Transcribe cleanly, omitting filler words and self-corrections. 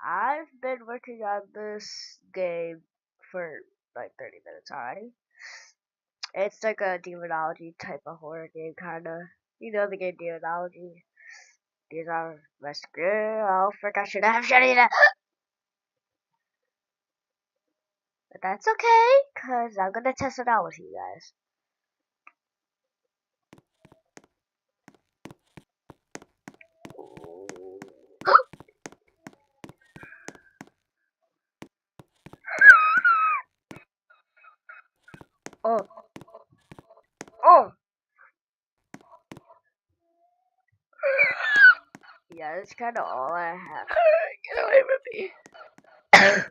I've been working on this game for like 30 minutes already. It's like a demonology type of horror game, kind of. You know the game Demonology? These are my skill. Oh, frick, I should have shut it up. But that's okay, because I'm going to test it out with you guys. Oh, oh! Yeah, that's kind of all I have. Get away from me.